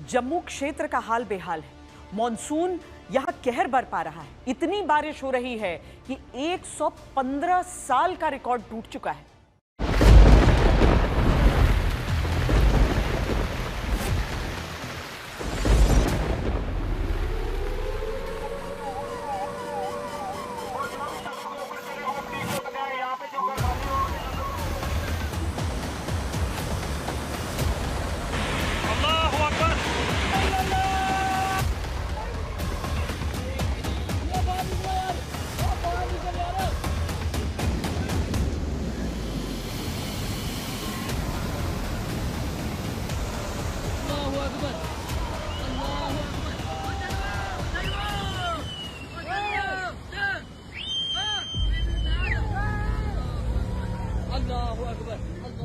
जम्मू क्षेत्र का हाल बेहाल है। मॉनसून यहां कहर बरपा रहा है। इतनी बारिश हो रही है कि 115 साल का रिकॉर्ड टूट चुका है।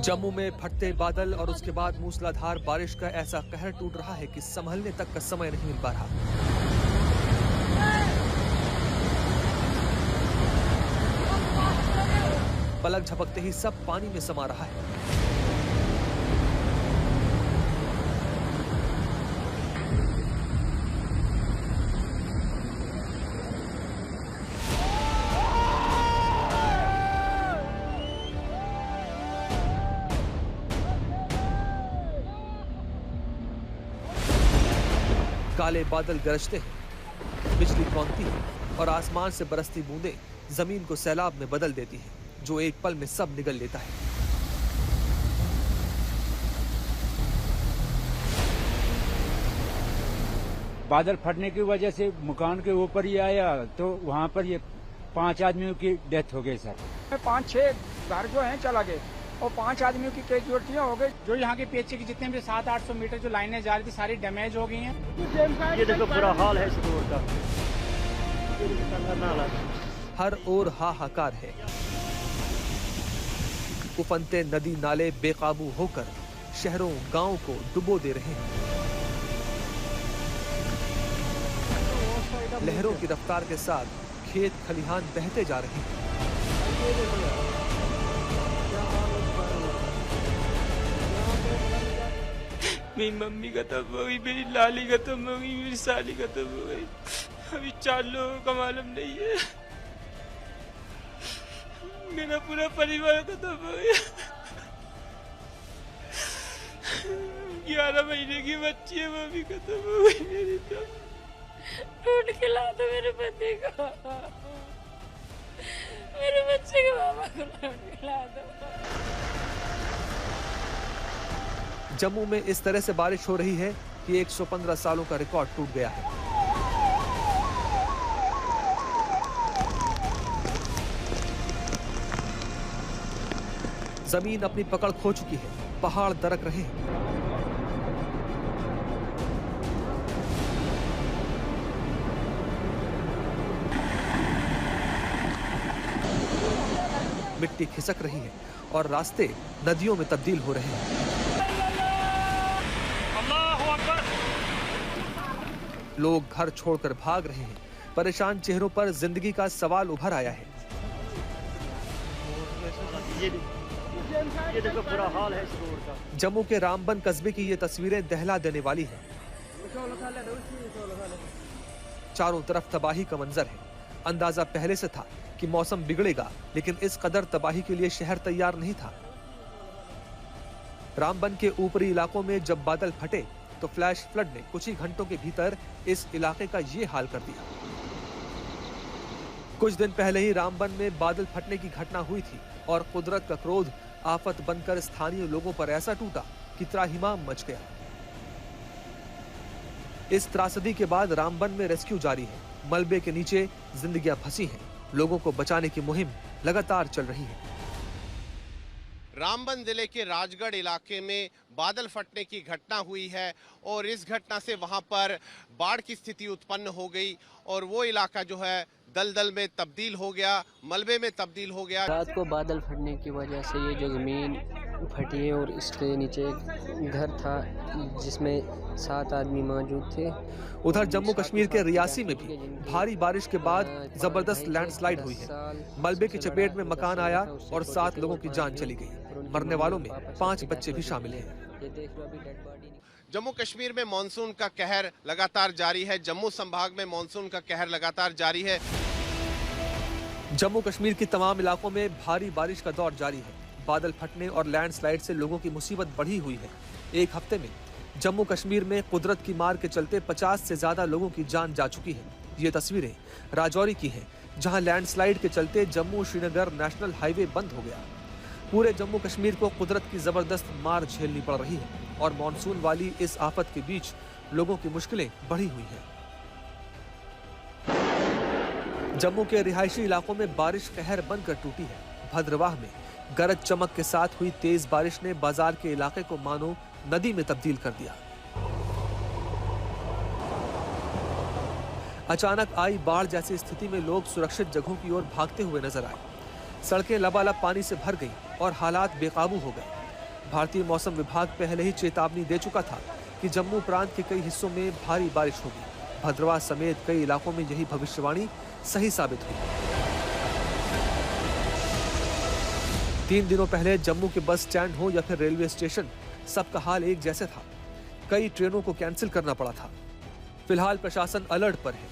जम्मू में फटते बादल और उसके बाद मूसलाधार बारिश का ऐसा कहर टूट रहा है कि संभलने तक का समय नहीं मिल पा रहा। पलक झपकते ही सब पानी में समा रहा है। काले बादल गरजते हैं, बिजली कौंधती है और आसमान से बरसती बूंदें जमीन को सैलाब में बदल देती हैं, जो एक पल में सब निगल लेता है। बादल फटने की वजह से मकान के ऊपर ही आया तो वहाँ पर ये 5 आदमियों की डेथ हो गई सर। 5-6 घर जो हैं चला गए और 5 आदमियों की कैजुअल्टियां हो गई। जो यहाँ के पीछे की जितने भी 700-800 मीटर जो लाइनें जा रही थी सारी डैमेज हो गई हैं। ये देखो बुरा हाल है इस रोड का। हर ओर हाहाकार है। उफनते नदी नाले बेकाबू होकर शहरों गांवों को डुबो दे रहे हैं। लहरों की रफ्तार के साथ खेत खलिहान बहते जा रहे हैं। मेरी मम्मी खत्म हो गई, मेरी लाली खत्म हो गई, मेरी साली खत्म हो गई। अभी 4 लोगों का मालूम नहीं है। मेरा पूरा परिवार खत्म हो गया। 11 महीने की बच्ची है, वो भी खत्म हो गई मेरी। तो ढूंढ के ला दो मेरे पति को, मेरे बच्चे के बाबा को ढूंढ के ला दो। जम्मू में इस तरह से बारिश हो रही है कि 115 सालों का रिकॉर्ड टूट गया है। जमीन अपनी पकड़ खो चुकी है, पहाड़ दरक रहे हैं। मिट्टी खिसक रही है और रास्ते नदियों में तब्दील हो रहे हैं। लोग घर छोड़कर भाग रहे हैं। परेशान चेहरों पर जिंदगी का सवाल उभर आया है। ये देखो बुरा हाल है इस रोड का। जम्मू के रामबन कस्बे की ये तस्वीरें दहला देने वाली हैं। चारों तरफ तबाही का मंजर है। अंदाजा पहले से था कि मौसम बिगड़ेगा, लेकिन इस कदर तबाही के लिए शहर तैयार नहीं था। रामबन के ऊपरी इलाकों में जब बादल फटे तो फ्लैश फ्लड ने कुछ ही घंटों के भीतर इस इलाके का ये हाल कर दिया। कुछ दिन पहले ही रामबन में बादल फटने की घटना हुई थी और कुदरत का क्रोध आफत बनकर स्थानीय लोगों पर ऐसा टूटा कि त्राहिमाम मच गया। इस त्रासदी के बाद रामबन में रेस्क्यू जारी है। मलबे के नीचे जिंदगियां फंसी हैं। लोगों को बचाने की मुहिम लगातार चल रही है। रामबन जिले के राजगढ़ इलाके में बादल फटने की घटना हुई है और इस घटना से वहां पर बाढ़ की स्थिति उत्पन्न हो गई और वो इलाका जो है दलदल में तब्दील हो गया, मलबे में तब्दील हो गया। रात को बादल फटने की वजह से ये जो ज़मीन फटी है और इसके नीचे घर था जिसमें 7 आदमी मौजूद थे। उधर जम्मू कश्मीर के रियासी में भी भारी बारिश के बाद जबरदस्त लैंडस्लाइड हुई है। मलबे की चपेट में मकान आया और 7 लोगों की जान चली गई। मरने वालों में 5 बच्चे भी शामिल हैं। जम्मू कश्मीर में मॉनसून का कहर लगातार जारी है। जम्मू संभाग में मॉनसून का कहर लगातार जारी है। जम्मू कश्मीर के तमाम इलाकों में भारी बारिश का दौर जारी है। बादल फटने और लैंडस्लाइड से लोगों की मुसीबत बढ़ी हुई है। एक हफ्ते में जम्मू कश्मीर में कुदरत की मार के चलते 50 से ज्यादा लोगों की जान जा चुकी है। ये तस्वीरें राजौरी की हैं, जहां लैंडस्लाइड के चलते जम्मू श्रीनगर नेशनल हाईवे बंद हो गया। पूरे जम्मू कश्मीर को कुदरत की जबरदस्त मार झेलनी पड़ रही है और मानसून वाली इस आफत के बीच लोगों की मुश्किलें बढ़ी हुई हैं। जम्मू के रिहायशी इलाकों में बारिश कहर बनकर टूटी है। भद्रवाह में गरज चमक के साथ हुई तेज बारिश ने बाजार के इलाके को मानो नदी में तब्दील कर दिया। अचानक आई बाढ़ जैसी स्थिति में लोग सुरक्षित जगहों की ओर भागते हुए नजर आए। सड़कें लबालब पानी से भर गईं और हालात बेकाबू हो गए। भारतीय मौसम विभाग पहले ही चेतावनी दे चुका था कि जम्मू प्रांत के कई हिस्सों में भारी बारिश होगी। भद्रवाह समेत कई इलाकों में यही भविष्यवाणी सही साबित हुई। 3 दिनों पहले जम्मू के बस स्टैंड हो या फिर रेलवे स्टेशन, सबका हाल एक जैसे था। कई ट्रेनों को कैंसिल करना पड़ा था। फिलहाल प्रशासन अलर्ट पर है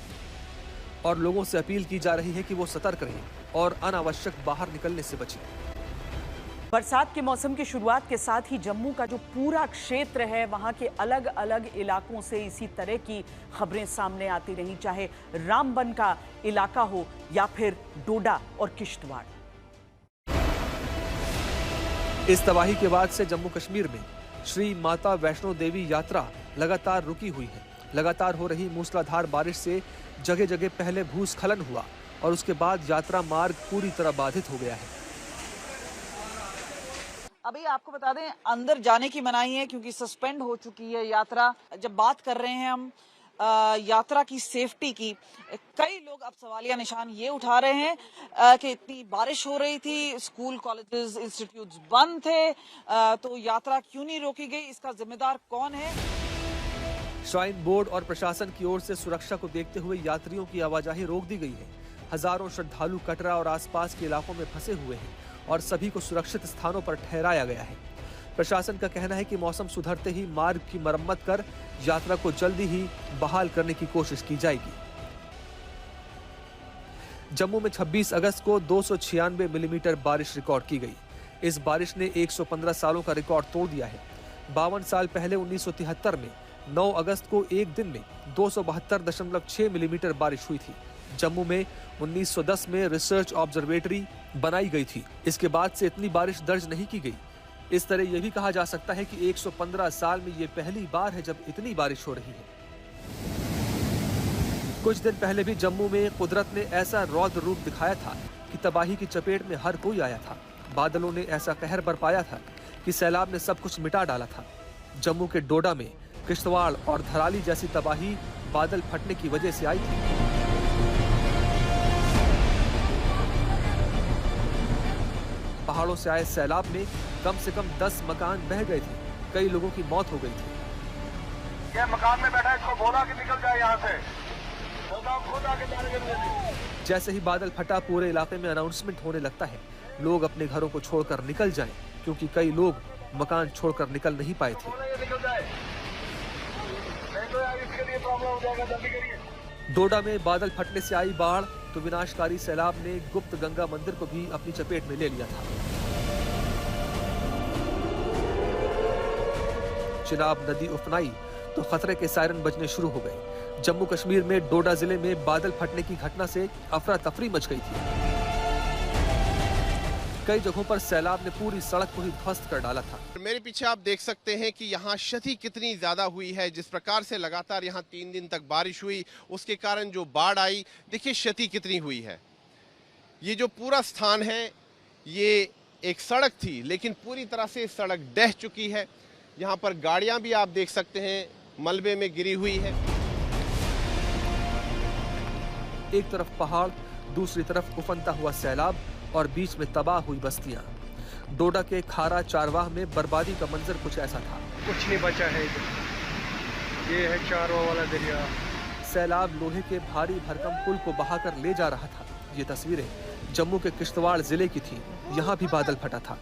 और लोगों से अपील की जा रही है कि वो सतर्क रहें और अनावश्यक बाहर निकलने से बचें। बरसात के मौसम की शुरुआत के साथ ही जम्मू का जो पूरा क्षेत्र है, वहां के अलग अलग इलाकों से इसी तरह की खबरें सामने आती रही, चाहे रामबन का इलाका हो या फिर डोडा और किश्तवाड़। इस तबाही के बाद से जम्मू कश्मीर में श्री माता वैष्णो देवी यात्रा लगातार रुकी हुई है। लगातार हो रही मूसलाधार बारिश से जगह जगह पहले भूस्खलन हुआ और उसके बाद यात्रा मार्ग पूरी तरह बाधित हो गया है। अभी आपको बता दें, अंदर जाने की मनाही है क्योंकि सस्पेंड हो चुकी है यात्रा। जब बात कर रहे हैं हम यात्रा की सेफ्टी की, कई लोग अब सवालिया निशान ये उठा रहे हैं कि इतनी बारिश हो रही थी, स्कूल कॉलेजेस इंस्टीट्यूट्स बंद थे, तो यात्रा क्यों नहीं रोकी गई, इसका जिम्मेदार कौन है? श्राइन बोर्ड और प्रशासन की ओर से सुरक्षा को देखते हुए यात्रियों की आवाजाही रोक दी गई है। हजारों श्रद्धालु कटरा और आसपास के इलाकों में फंसे हुए हैं और सभी को सुरक्षित स्थानों पर ठहराया गया है। प्रशासन का कहना है कि मौसम सुधरते ही मार्ग की मरम्मत कर यात्रा को जल्दी ही बहाल करने की कोशिश की जाएगी। जम्मू में 26 अगस्त को 296 मिलीमीटर बारिश रिकॉर्ड की गई। इस बारिश ने 115 सालों का रिकॉर्ड तोड़ दिया है। 52 साल पहले 1973 में 9 अगस्त को एक दिन में 272.6 मिलीमीटर बारिश हुई थी। जम्मू में 1910 में रिसर्च ऑब्जर्वेटरी बनाई गई थी। इसके बाद से इतनी बारिश दर्ज नहीं की गई। इस तरह यह भी कहा जा सकता है कि 115 साल में ये पहली बार है जब इतनी बारिश हो रही है। कुछ दिन पहले भी जम्मू में कुदरत ने ऐसा रौद्र रूप दिखाया था कि तबाही की चपेट में हर कोई आया था। बादलों ने ऐसा कहर बरपाया था कि सैलाब ने सब कुछ मिटा डाला था। जम्मू के डोडा में किश्तवाड़ और धराली जैसी तबाही बादल फटने की वजह से आई थी। पहाड़ों से आए सैलाब में कम से कम 10 मकान बह गए थे। कई लोगों की मौत हो गई थी। ये मकान में बैठा है, इसको बोला कि निकल जाए यहाँ से, बोला खुद आके जाने। जैसे ही बादल फटा, पूरे इलाके में अनाउंसमेंट होने लगता है, लोग अपने घरों को छोड़कर निकल जाएं, क्योंकि कई लोग मकान छोड़कर निकल नहीं पाए थे। डोडा में बादल फटने से आई बाढ़ तो विनाशकारी सैलाब ने गुप्त गंगा मंदिर को भी अपनी चपेट में ले लिया था। चिनाब नदी उफनाई तो खतरे के सायरन बजने शुरू हो गए। जम्मू कश्मीर में डोडा जिले में बादल फटने की घटना से अफरा तफरी मच गई थी। कई जगहों पर सैलाब ने पूरी सड़क को ही ध्वस्त कर डाला था। मेरे पीछे आप देख सकते हैं कि यहाँ क्षति कितनी ज्यादा हुई है। जिस प्रकार से लगातार यहाँ 3 दिन तक बारिश हुई, उसके कारण जो बाढ़ आई, देखिए क्षति कितनी हुई है। ये जो पूरा स्थान है, ये एक सड़क थी, लेकिन पूरी तरह से सड़क ढह चुकी है। यहाँ पर गाड़ियां भी आप देख सकते हैं मलबे में गिरी हुई है। एक तरफ पहाड़, दूसरी तरफ उफनता हुआ सैलाब और बीच में तबाह हुई बस्तियां। डोडा के खारा चारवाह में बर्बादी का मंजर कुछ ऐसा था। कुछ नहीं बचा है। ये है चारवाह वाला दरिया। सैलाब लोहे के भारी भरकम पुल को बहाकर ले जा रहा था। ये तस्वीरें जम्मू के किश्तवाड़ जिले की थी। यहाँ भी बादल फटा था।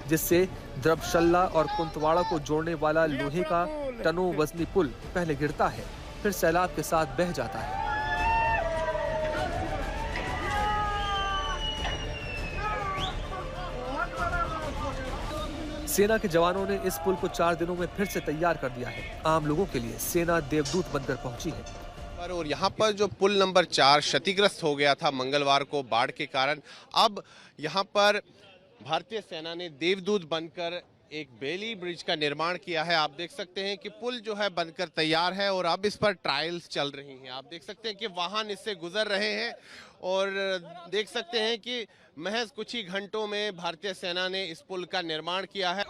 जिससे द्रबशल्ला और कुंतवाड़ा को जोड़ने वाला लोहे का टनों वजनी पुल पहले गिरता है, फिर सैलाब के साथ बह जाता है। सेना के जवानों ने इस पुल को 4 दिनों में फिर से तैयार कर दिया है। आम लोगों के लिए सेना देवदूत बनकर पहुंची है। और यहाँ पर जो पुल नंबर 4 क्षतिग्रस्त हो गया था मंगलवार को बाढ़ के कारण, अब यहाँ पर भारतीय सेना ने देवदूत बनकर एक बेली ब्रिज का निर्माण किया है। आप देख सकते हैं कि पुल जो है बनकर तैयार है और अब इस पर ट्रायल्स चल रही हैं। आप देख सकते हैं कि वाहन इससे गुजर रहे हैं और देख सकते हैं कि महज कुछ ही घंटों में भारतीय सेना ने इस पुल का निर्माण किया है।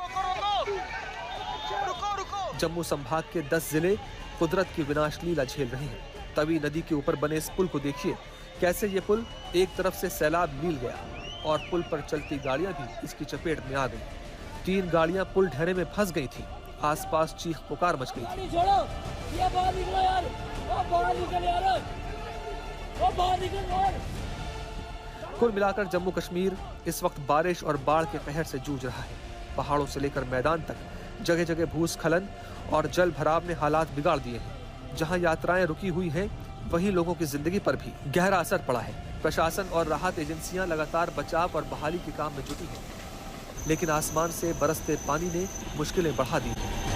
जम्मू संभाग के 10 जिले कुदरत की विनाश लीला झेल रहे हैं। तवी नदी के ऊपर बने इस पुल को देखिए, कैसे ये पुल एक तरफ से सैलाब नील गया और पुल पर चलती गाड़ियां भी इसकी चपेट में आ गई। 3 गाड़ियां पुल ढहरे में फंस गई थी। आसपास चीख पुकार मच गई थी। कुल मिलाकर जम्मू कश्मीर इस वक्त बारिश और बाढ़ के कहर से जूझ रहा है। पहाड़ों से लेकर मैदान तक जगह जगह भूस्खलन और जल भराव ने हालात बिगाड़ दिए हैं। जहां यात्राएं रुकी हुई हैं, वहीं लोगों की जिंदगी पर भी गहरा असर पड़ा है। प्रशासन और राहत एजेंसियां लगातार बचाव और बहाली के काम में जुटी हैं, लेकिन आसमान से बरसते पानी ने मुश्किलें बढ़ा दी हैं।